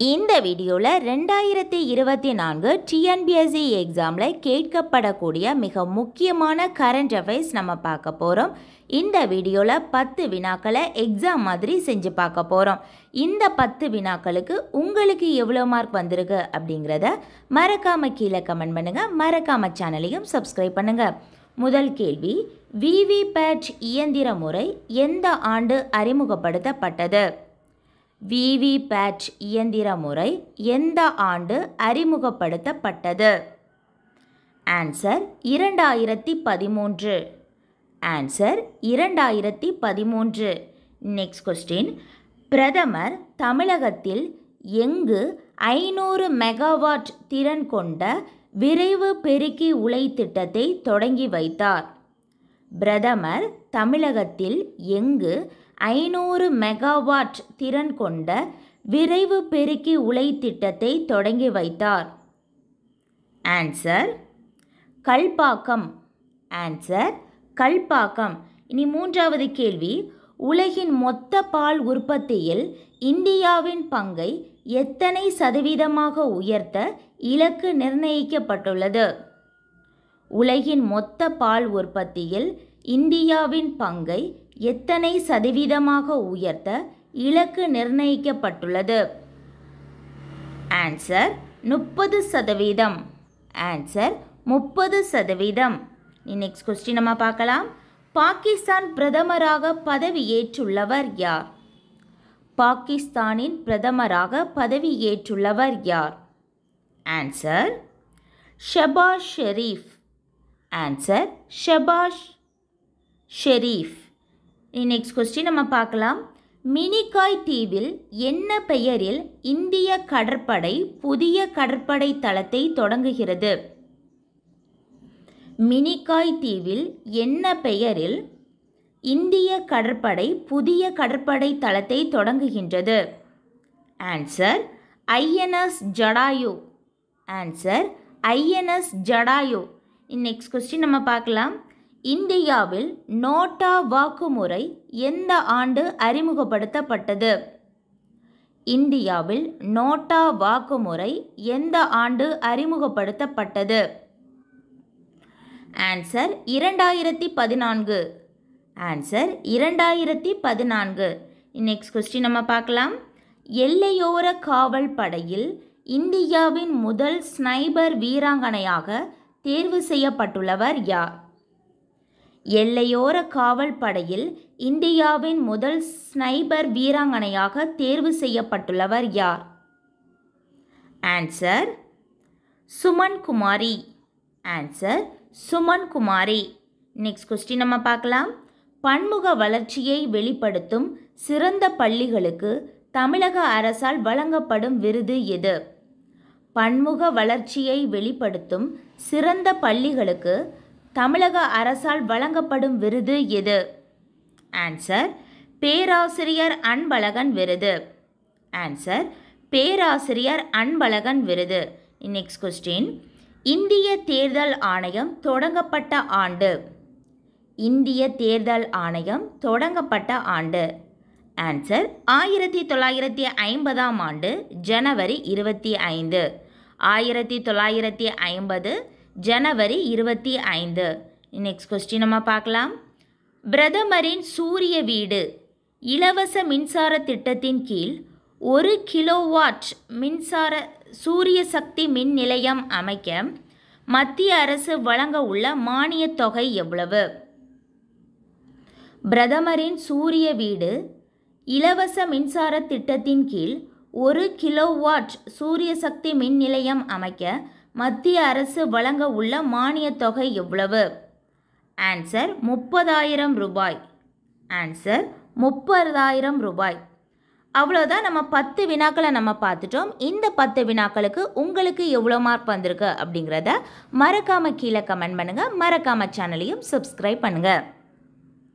இந்த வீடியோவில் 2024 டிஎன்பிஎஸ்சி எக்ஸாமில் கேட்கப்படக்கூடிய மிக முக்கியமான கரண்ட் அஃபேர்ஸ் நம்ம பார்க்க போகிறோம். இந்த வீடியோவில் 10 வினாக்களை எக்ஸாம் மாதிரி செஞ்சு பார்க்க போகிறோம். இந்த 10 வினாக்களுக்கு உங்களுக்கு எவ்வளோ மார்க் வந்திருக்கு அப்படிங்கிறத மறக்காமல் கீழே கமெண்ட் பண்ணுங்கள். மறக்காமல் சேனலையும் சப்ஸ்கிரைப் பண்ணுங்கள். முதல் கேள்வி, விவிபேட் இயந்திர முறை எந்த ஆண்டு அறிமுகப்படுத்தப்பட்டது? விவிபேட் இயந்திர முறை எந்த ஆண்டு அறிமுகப்படுத்தப்பட்டது? ஆன்சர் 2013. ஆன்சர் 2013. நெக்ஸ்ட் கொஸ்டின், பிரதமர் தமிழகத்தில் எங்கு 500 மெகாவாட் திறன் கொண்ட விரைவு பெருக்கி உலை திட்டத்தை தொடங்கி வைத்தார்? பிரதமர் தமிழகத்தில் எங்கு 500 மெகாவாட் திறன் கொண்ட விரைவு பெருக்கி உலை திட்டத்தை தொடங்கி வைத்தார்? ஆன்சர் கல்பாக்கம். ஆன்சர் கல்பாக்கம். இனி மூன்றாவது கேள்வி, உலகின் மொத்த பால் உற்பத்தியில் இந்தியாவின் பங்கை எத்தனை சதவீதமாக உயர்த்த இலக்கு நிர்ணயிக்கப்பட்டுள்ளது? உலகின் மொத்த பால் உற்பத்தியில் இந்தியாவின் பங்கை எத்தனை சதவீதமாக உயர்த்த இலக்கு நிர்ணயிக்கப்பட்டுள்ளது? ஆன்சர் 30%. ஆன்சர் 30%. நெக்ஸ்ட் கொஸ்டின் நம்ம பார்க்கலாம். பாகிஸ்தான் பிரதமராக பதவியேற்றுள்ளவர் யார்? பாகிஸ்தானின் பிரதமராக பதவியேற்றுள்ளவர் யார்? Answer Shehbaz Sharif. Answer Shehbaz Sharif. Next question நம்ம பார்க்கலாம். மினிகாய் தீவில் என்ன பெயரில் இந்திய கடற்படை புதிய கடற்படை தளத்தை தொடங்குகிறது? மினிகாய் தீவில் என்ன பெயரில் இந்திய கடற்படை புதிய கடற்படை தளத்தை தொடங்குகின்றது? Answer INS Jatayu. Answer INS Jatayu. Next question நம்ம பார்க்கலாம். இந்தியாவில் நோட்டா வாக்குமுறை எந்த ஆண்டு அறிமுகப்படுத்தப்பட்டது? இந்தியாவில் நோட்டா வாக்குமுறை எந்த ஆண்டு அறிமுகப்படுத்தப்பட்டது? ஆன்சர் 2014. ஆன்சர் 2014. நெக்ஸ்ட் கொஸ்டின் நம்ம பார்க்கலாம். எல்லையோர காவல் படையில் இந்தியாவின் முதல் ஸ்னைபர் வீராங்கனையாக தேர்வு செய்யப்பட்டுள்ளவர் யார்? எல்லையோர காவல் படையில் இந்தியாவின் முதல் ஸ்னைபர் வீராங்கனையாக தேர்வு செய்யப்பட்டுள்ளவர் யார்? ஆன்சர் சுமன் குமாரி. ஆன்சர் சுமன் குமாரி. நெக்ஸ்ட் கொஸ்டின் நம்ம பார்க்கலாம். பன்முக வளர்ச்சியை வெளிப்படுத்தும் சிறந்த பள்ளிகளுக்கு தமிழக அரசால் வழங்கப்படும் விருது எது? பன்முக வளர்ச்சியை வெளிப்படுத்தும் சிறந்த பள்ளிகளுக்கு தமிழக அரசால் வழங்கப்படும் விருது எது? ஆன்சர் பேராசிரியர் அன்பழகன் விருது. ஆன்சர் பேராசிரியர் அன்பழகன் விருது. நெக்ஸ்ட் கொஸ்டின், இந்திய தேர்தல் ஆணையம் தொடங்கப்பட்ட ஆண்டு? இந்திய தேர்தல் ஆணையம் தொடங்கப்பட்ட ஆண்டு? ஆன்சர் 1950ஆம் ஆண்டு ஜனவரி 25. 1950 ஜனவரி 25. நெக்ஸ்ட் கொஸ்டின் நம்ம பார்க்கலாம். பிரதமரின் சூரிய வீடு இலவச மின்சார திட்டத்தின் கீழ் 1 கிலோவாட் மின்சார சூரிய சக்தி மின் நிலையம் அமைக்க மத்திய அரசு வழங்க உள்ள மானியத் தொகை எவ்வளவு? பிரதமரின் சூரிய வீடு இலவச மின்சார திட்டத்தின் கீழ் 1 கிலோவாட் சூரிய சக்தி மின் நிலையம் அமைக்க மத்திய அரசு வழங்க உள்ள மானியத் தொகை எவ்வளவு? ஆன்சர் 30,000 ரூபாய். ஆன்சர் 30,000 ரூபாய். அவ்வளோதான். நம்ம 10 வினாக்களை நம்ம பார்த்துட்டோம். இந்த 10 வினாக்களுக்கு உங்களுக்கு எவ்வளோ மார்க் வந்திருக்கு அப்படிங்கிறத மறக்காமல் கீழே கமெண்ட் பண்ணுங்கள். மறக்காமல் சேனலையும் சப்ஸ்கிரைப் பண்ணுங்கள்.